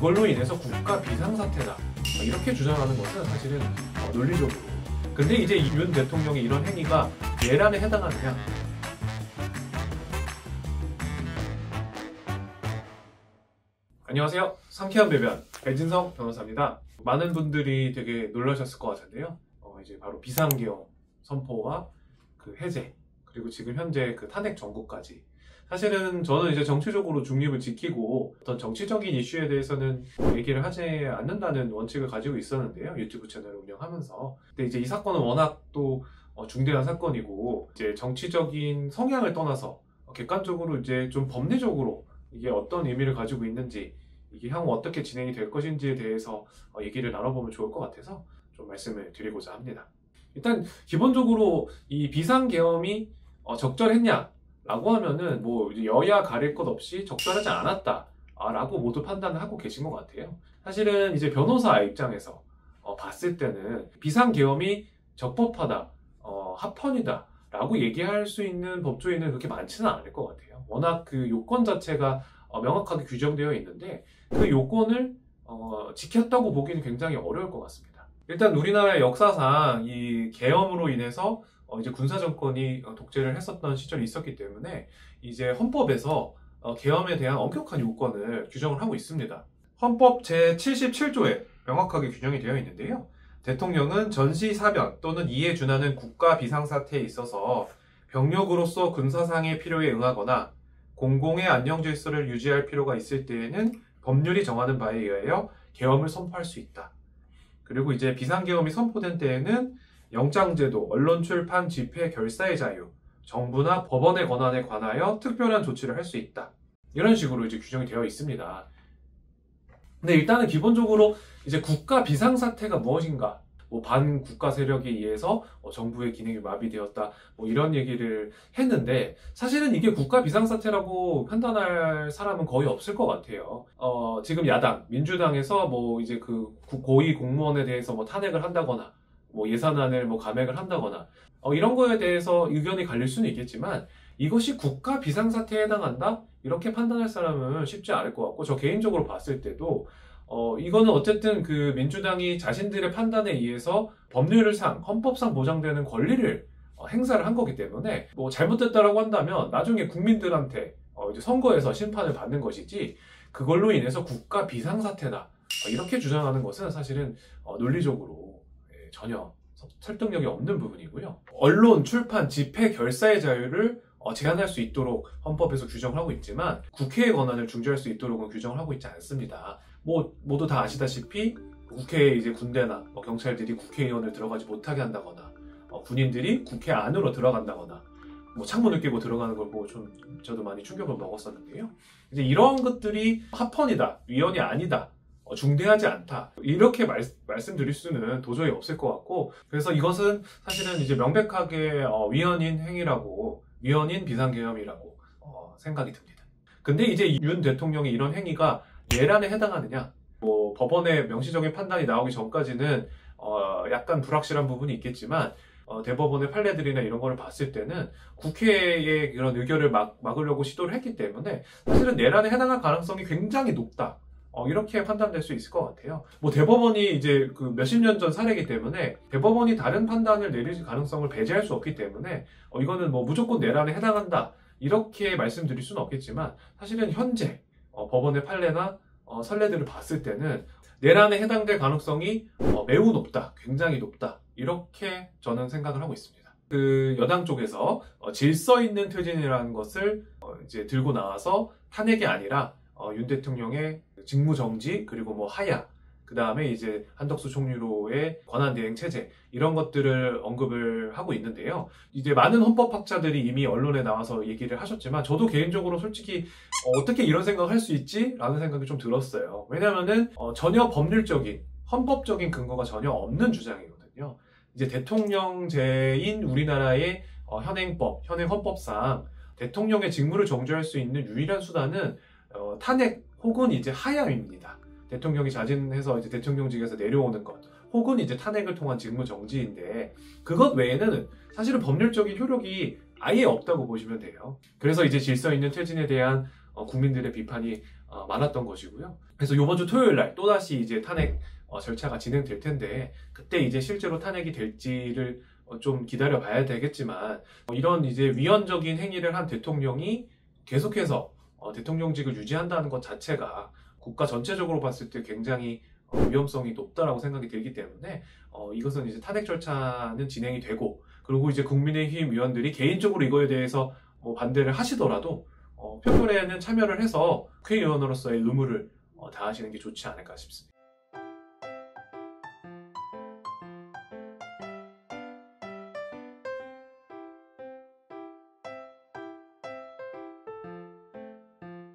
그걸로 인해서 국가 비상사태다, 이렇게 주장하는 것은 사실은 논리적으로. 근데 이제 윤 대통령의 이런 행위가 내란에 해당하느냐? 안녕하세요. 상쾌한 배변 배진성 변호사입니다. 많은 분들이 되게 놀라셨을 것 같은데요. 이제 바로 비상계엄 선포와 그 해제, 그리고 지금 현재 그 탄핵 정국까지. 사실은 저는 이제 정치적으로 중립을 지키고 어떤 정치적인 이슈에 대해서는 얘기를 하지 않는다는 원칙을 가지고 있었는데요. 유튜브 채널을 운영하면서. 근데 이제 이 사건은 워낙 또 중대한 사건이고, 이제 정치적인 성향을 떠나서 객관적으로 이제 좀 법리적으로 이게 어떤 의미를 가지고 있는지, 이게 향후 어떻게 진행이 될 것인지에 대해서 얘기를 나눠보면 좋을 것 같아서 좀 말씀을 드리고자 합니다. 일단 기본적으로 이 비상계엄이 적절했냐 라고 하면은 뭐 여야 가릴 것 없이 적절하지 않았다 라고 모두 판단을 하고 계신 것 같아요. 사실은 이제 변호사 입장에서 봤을 때는 비상계엄이 적법하다, 합헌이다 라고 얘기할 수 있는 법조인은 그렇게 많지는 않을 것 같아요. 워낙 그 요건 자체가 명확하게 규정되어 있는데 그 요건을 지켰다고 보기는 굉장히 어려울 것 같습니다. 일단 우리나라의 역사상 이 계엄으로 인해서 이제 군사정권이 독재를 했었던 시절이 있었기 때문에 이제 헌법에서 계엄에 대한 엄격한 요건을 규정을 하고 있습니다. 헌법 제77조에 명확하게 규정이 되어 있는데요. 대통령은 전시사변 또는 이에 준하는 국가 비상사태에 있어서 병력으로서 군사상의 필요에 응하거나 공공의 안녕질서를 유지할 필요가 있을 때에는 법률이 정하는 바에 의하여 계엄을 선포할 수 있다. 그리고 이제 비상계엄이 선포된 때에는 영장제도, 언론 출판, 집회, 결사의 자유, 정부나 법원의 권한에 관하여 특별한 조치를 할 수 있다. 이런 식으로 이제 규정이 되어 있습니다. 근데 일단은 기본적으로 이제 국가 비상사태가 무엇인가, 뭐 반국가 세력에 의해서 정부의 기능이 마비되었다, 뭐 이런 얘기를 했는데, 사실은 이게 국가 비상사태라고 판단할 사람은 거의 없을 것 같아요. 지금 야당 민주당에서 뭐 이제 그 고위 공무원에 대해서 뭐 탄핵을 한다거나, 뭐 예산안을 뭐 감액을 한다거나, 이런 거에 대해서 의견이 갈릴 수는 있겠지만 이것이 국가 비상사태에 해당한다, 이렇게 판단할 사람은 쉽지 않을 것 같고, 저 개인적으로 봤을 때도 이거는 어쨌든 그 민주당이 자신들의 판단에 의해서 법률상, 헌법상 보장되는 권리를 행사를 한 거기 때문에, 뭐 잘못됐다라고 한다면 나중에 국민들한테 이제 선거에서 심판을 받는 것이지, 그걸로 인해서 국가 비상사태다, 이렇게 주장하는 것은 사실은 논리적으로 전혀 설득력이 없는 부분이고요. 언론, 출판, 집회, 결사의 자유를 제한할 수 있도록 헌법에서 규정을 하고 있지만 국회의 권한을 중지할 수 있도록은 규정을 하고 있지 않습니다. 뭐 모두 다 아시다시피 국회에 이제 군대나 경찰들이 국회의원을 들어가지 못하게 한다거나, 군인들이 국회 안으로 들어간다거나, 뭐 창문을 깨고 들어가는 걸 보고 저도 많이 충격을 먹었었는데요. 이제 이런 것들이 합헌이다, 위헌이 아니다, 중대하지 않다, 이렇게 말씀드릴 수는 도저히 없을 것 같고, 그래서 이것은 사실은 이제 명백하게 위헌인 행위라고, 위헌인 비상계엄이라고 생각이 듭니다. 근데 이제 윤 대통령의 이런 행위가 내란에 해당하느냐, 뭐 법원의 명시적인 판단이 나오기 전까지는 약간 불확실한 부분이 있겠지만, 대법원의 판례들이나 이런 거를 봤을 때는 국회의 그런 의결을 막으려고 시도를 했기 때문에 사실은 내란에 해당할 가능성이 굉장히 높다, 이렇게 판단될 수 있을 것 같아요. 뭐 대법원이 이제 그 몇십 년 전 사례이기 때문에 대법원이 다른 판단을 내릴 가능성을 배제할 수 없기 때문에 이거는 뭐 무조건 내란에 해당한다, 이렇게 말씀드릴 수는 없겠지만, 사실은 현재 법원의 판례나 선례들을 봤을 때는 내란에 해당될 가능성이 매우 높다, 굉장히 높다, 이렇게 저는 생각을 하고 있습니다. 그 여당 쪽에서 질서 있는 퇴진이라는 것을 이제 들고 나와서 탄핵이 아니라 윤 대통령의 직무정지, 그리고 뭐 하야, 그 다음에 이제 한덕수 총리로의 권한대행 체제, 이런 것들을 언급을 하고 있는데요. 이제 많은 헌법학자들이 이미 언론에 나와서 얘기를 하셨지만, 저도 개인적으로 솔직히 어떻게 이런 생각을 할 수 있지? 라는 생각이 좀 들었어요. 왜냐면은 전혀 법률적인, 헌법적인 근거가 전혀 없는 주장이거든요. 이제 대통령제인 우리나라의 현행법, 현행 헌법상 대통령의 직무를 정지할 수 있는 유일한 수단은 탄핵 혹은 이제 하야입니다. 대통령이 자진해서 이제 대통령직에서 내려오는 것, 혹은 이제 탄핵을 통한 직무 정지인데, 그것 외에는 사실은 법률적인 효력이 아예 없다고 보시면 돼요. 그래서 이제 질서 있는 퇴진에 대한 국민들의 비판이 많았던 것이고요. 그래서 이번 주 토요일 날 또다시 이제 탄핵 절차가 진행될 텐데 그때 이제 실제로 탄핵이 될지를 좀 기다려 봐야 되겠지만 이런 이제 위헌적인 행위를 한 대통령이 계속해서 대통령직을 유지한다는 것 자체가 국가 전체적으로 봤을 때 굉장히 위험성이 높다라고 생각이 들기 때문에 이것은 이제 탄핵 절차는 진행이 되고 그리고 이제 국민의힘 의원들이 개인적으로 이거에 대해서 반대를 하시더라도 표결에는 참여를 해서 국회의원으로서의 의무를 다하시는 게 좋지 않을까 싶습니다.